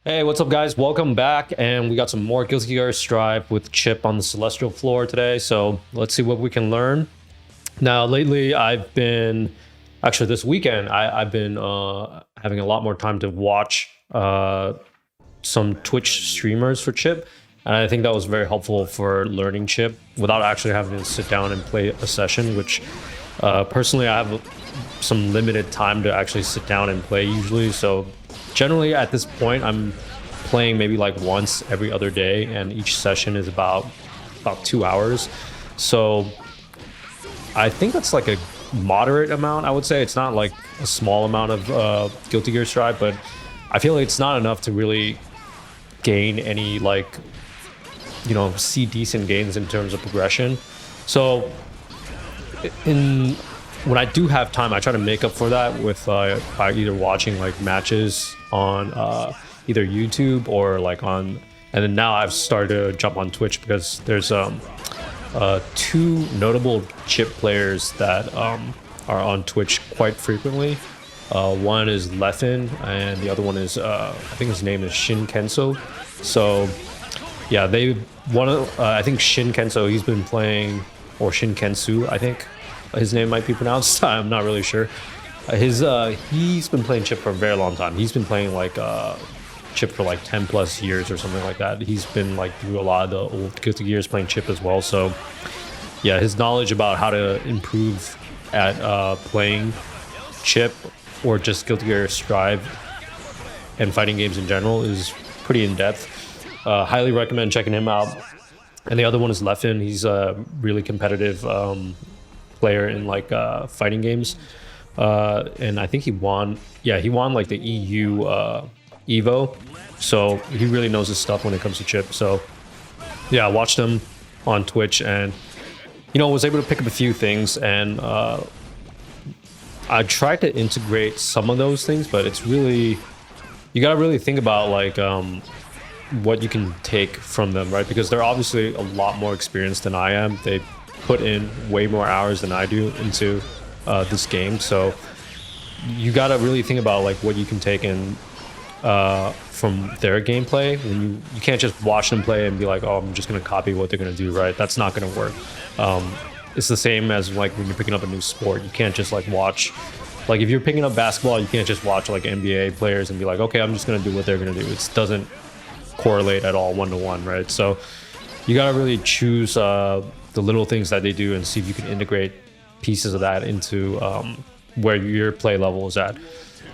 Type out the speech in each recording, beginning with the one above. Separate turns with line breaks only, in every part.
Hey, what's up, guys? Welcome back, and we got some more Guilty Gear Strive with Chip on the Celestial floor today. So let's see what we can learn. Now, lately, actually this weekend, I've been having a lot more time to watch some Twitch streamers for Chip, and I think that was very helpful for learning Chip without actually having to sit down and play a session. Which personally, I have some limited time to actually sit down and play usually. So generally at this point, I'm playing maybe like once every other day, and each session is about 2 hours. So I think that's like a moderate amount. I would say it's not like a small amount of Guilty Gear Strive, but I feel like it's not enough to really gain any see decent gains in terms of progression. So in when I do have time, I try to make up for that with by either watching like matches on either YouTube or and then now I've started to jump on Twitch because there's two notable Chip players that are on Twitch quite frequently. One is Leffen, and the other one is I think his name is Shin Kenso. So yeah, I think Shin Kenso, he's been playing, or Shin Kensu, I think his name might be pronounced. I'm not really sure. He's been playing Chip for a very long time. He's been playing Chip for like 10 plus years or something like that. He's been through a lot of the old Guilty Gears playing Chip as well. So yeah, his knowledge about how to improve at playing Chip or just Guilty Gear Strive and fighting games in general is pretty in depth. Highly recommend checking him out. And the other one is Leffen. He's a really competitive player in fighting games, and I think he won. Yeah, he won like the EU Evo, so he really knows his stuff when it comes to Chip. So yeah, I watched him on Twitch, and was able to pick up a few things, and I tried to integrate some of those things, but it's really, you gotta really think about what you can take from them, right? Because they're obviously a lot more experienced than I am. They put in way more hours than I do into this game, so you gotta really think about what you can take in from their gameplay. When you can't just watch them play and be like, oh, I'm just gonna copy what they're gonna do, right? That's not gonna work. It's the same as when you're picking up a new sport. You can't just watch, if you're picking up basketball, you can't just watch NBA players and be like, okay, I'm just gonna do what they're gonna do. It doesn't correlate at all one-to-one, right? So you gotta really choose the little things that they do and see if you can integrate pieces of that into where your play level is at.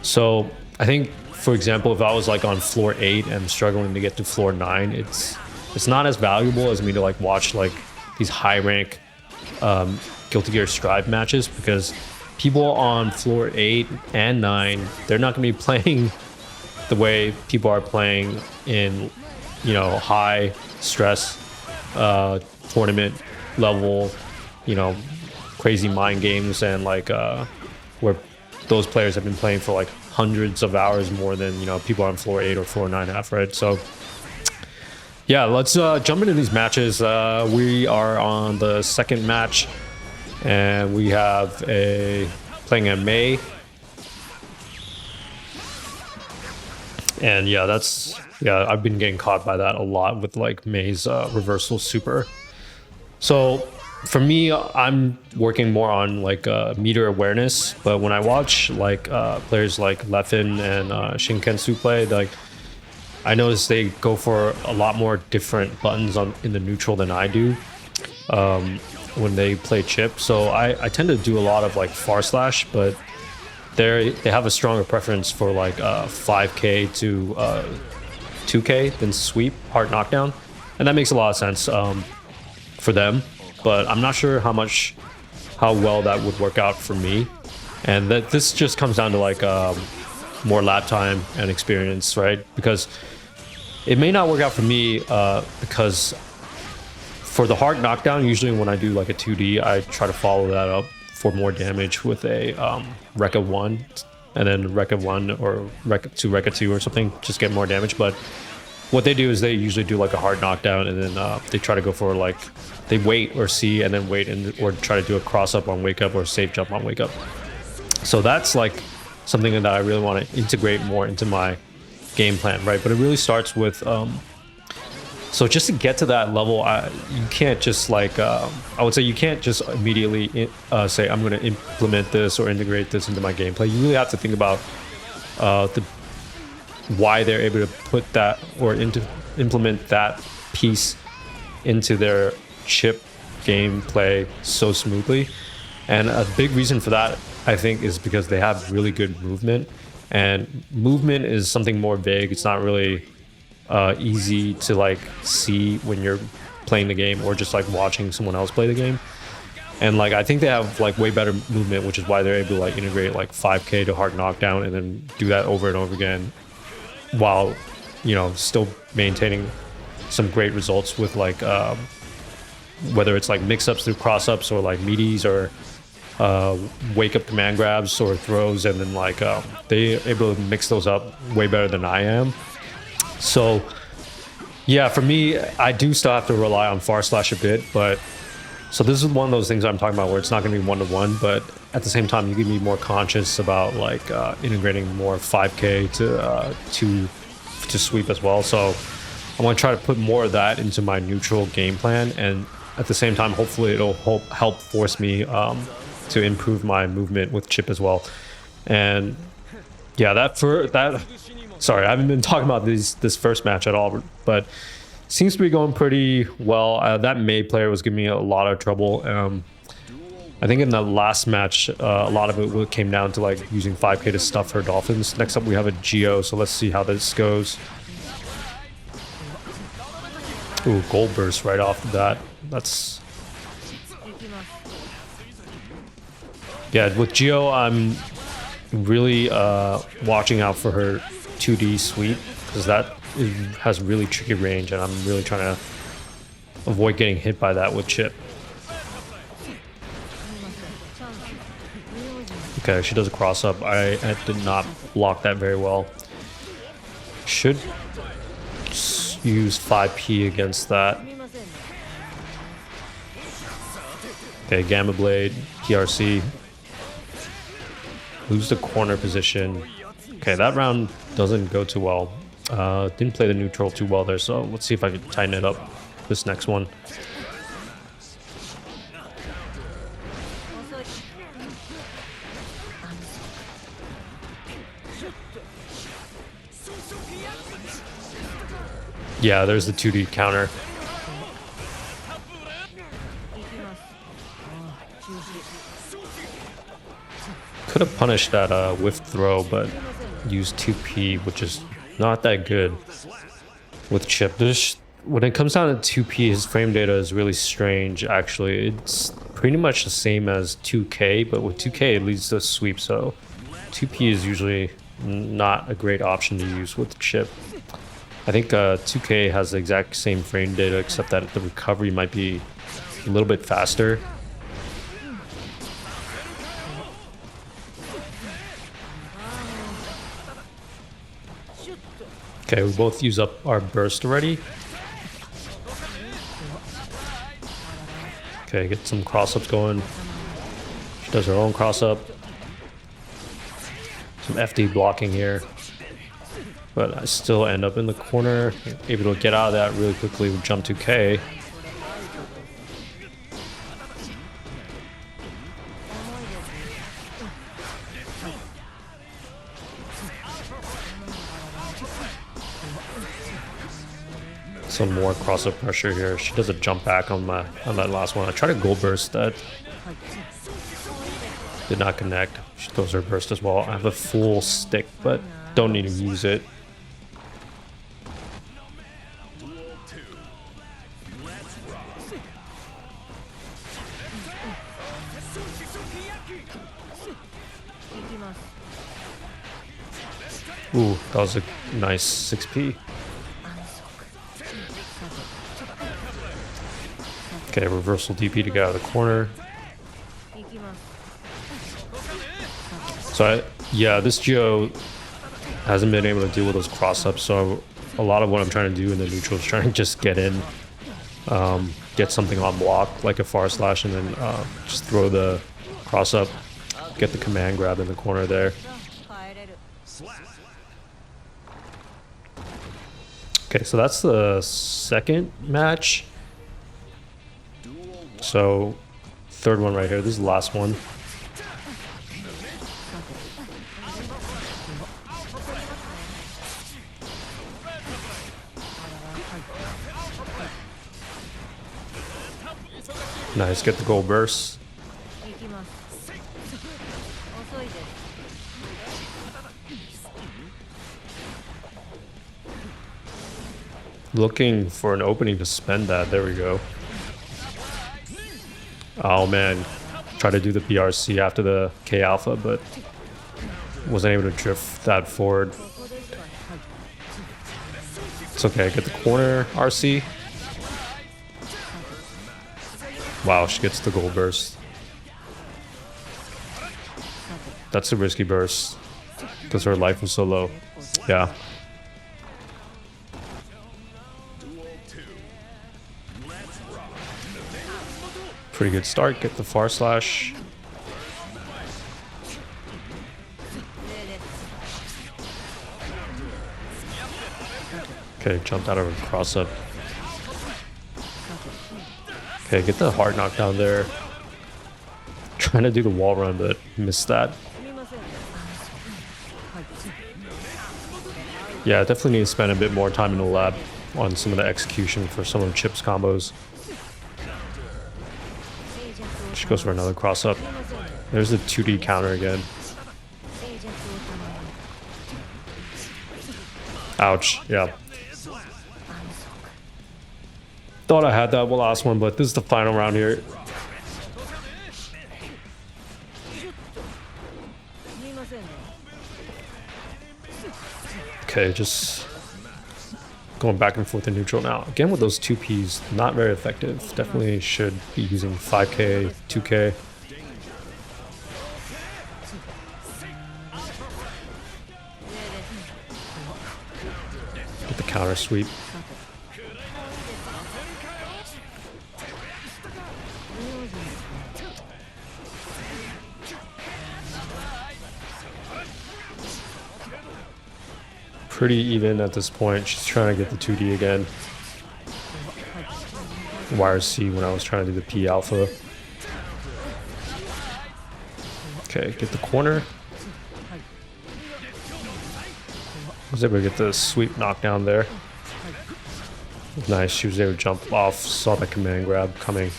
So I think, for example, if I was on floor 8 and struggling to get to floor 9, it's not as valuable as me to watch these high rank Guilty Gear Strive matches, because people on floor 8 and 9, they're not going to be playing the way people are playing in high stress tournament level, crazy mind games, and where those players have been playing for hundreds of hours more than people on floor 8 or floor 9 have, right? So yeah, let's jump into these matches. We are on the second match, and we have playing a May, and yeah, I've been getting caught by that a lot with May's reversal super. So for me, I'm working more on meter awareness, but when I watch players like Leffen and Shinkensu play, I notice they go for a lot more different buttons in the neutral than I do when they play Chip. So I tend to do a lot of far slash, but they have a stronger preference for 5K to 2K than sweep, hard knockdown, and that makes a lot of sense for them, but I'm not sure how well that would work out for me. And that this just comes down to more lap time and experience, right? Because it may not work out for me because for the hard knockdown, usually when I do a 2D, I try to follow that up for more damage with a Rekka 1, and then Rekka 1 or Rekka 2 or something, just get more damage. But what they do is they usually do a hard knockdown, and then they try to go for they wait or see, and then wait or try to do a cross up on wake up or safe jump on wake up. So that's something that I really want to integrate more into my game plan, right? But it really starts with so just to get to that level, you can't just like I would say you can't just immediately say I'm going to implement this or integrate this into my gameplay. You really have to think about the why they're able to put that or implement that piece into their chip gameplay so smoothly. And a big reason for that, I think, is because they have really good movement. And movement is something more vague. It's not really easy to like see when you're playing the game or just like watching someone else play the game. And like I think they have like way better movement, which is why they're able to like integrate like 5K to hard knockdown and then do that over and over again, while still maintaining some great results with like whether it's like mix-ups through cross-ups or like meaties or wake-up command grabs or throws, and then like they're able to mix those up way better than I am. So yeah, for me, I do still have to rely on far slash a bit, but so this is one of those things I'm talking about where it's not going to be one-to-one, but at the same time you can be more conscious about like integrating more 5K to sweep as well. So I want to try to put more of that into my neutral game plan, and at the same time hopefully it'll help force me to improve my movement with chip as well. And yeah, sorry, I haven't been talking about this first match at all, but seems to be going pretty well. That Mei player was giving me a lot of trouble. I think in the last match, a lot of it came down to like using 5K to stuff her dolphins. Next up, we have a Geo, so let's see how this goes. Ooh, gold burst right off the bat. That's... yeah, with Geo, I'm really watching out for her 2D sweep, because that has really tricky range, and I'm really trying to avoid getting hit by that with chip. Okay, she does a cross up. I did not block that very well. Should use 5P against that. Okay, Gamma Blade, PRC. Lose the corner position. Okay, that round doesn't go too well. Didn't play the neutral too well there, so let's see if I can tighten it up this next one. Yeah, there's the 2D counter. Could have punished that whiff throw, but used 2P, which is not that good with chip. When it comes down to 2P, his frame data is really strange, actually. It's pretty much the same as 2K, but with 2K it leads to a sweep, so 2P is usually not a great option to use with chip. I think 2K has the exact same frame data, except that the recovery might be a little bit faster. Okay, we both use up our burst already. Okay, get some cross-ups going. She does her own cross-up. Some FD blocking here. But I still end up in the corner, able to get out of that really quickly with jump 2K. Some more cross-up pressure here. She does a jump back on that last one. I tried a gold burst that did not connect. She throws her burst as well. I have a full stick, but don't need to use it. Ooh, that was a nice 6P. Okay, reversal DP to get out of the corner. So yeah, this Geo hasn't been able to deal with those cross-ups, so a lot of what I'm trying to do in the neutral is trying to just get in, get something on block, like a far slash, and then just throw the cross-up, get the command grab in the corner there. Okay, so that's the second match. So third one right here. This is the last one. Nice, get the gold burst. Looking for an opening to spend that. There we go. Oh man, try to do the BRC after the K Alpha, but wasn't able to drift that forward. It's okay, get the corner RC. Wow, she gets the gold burst. That's a risky burst because her life was so low. Yeah. Pretty good start. Get the far slash. Okay, jumped out of a cross up. Okay, get the hard knockdown there. Trying to do the wall run, but missed that. Yeah, definitely need to spend a bit more time in the lab on some of the execution for some of Chip's combos. She goes for another cross up. There's the 2D counter again. Ouch, yeah. Thought I had that last one, but this is the final round here. Okay, just going back and forth in neutral now. Again with those 2Ps, not very effective. Definitely should be using 5K, 2K. Get the counter sweep. Pretty even at this point. She's trying to get the 2D again. Wire C when I was trying to do the P alpha. Okay, get the corner. Was able to get the sweep knockdown there. Nice, she was able to jump off, saw the command grab coming.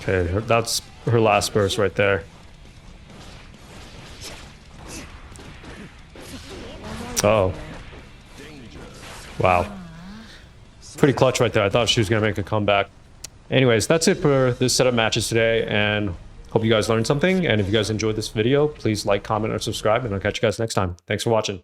Okay, that's her last burst right there. Oh. Wow. Pretty clutch right there. I thought she was going to make a comeback. Anyways, that's it for this set of matches today, and hope you guys learned something. And if you guys enjoyed this video, please like, comment, or subscribe, and I'll catch you guys next time. Thanks for watching.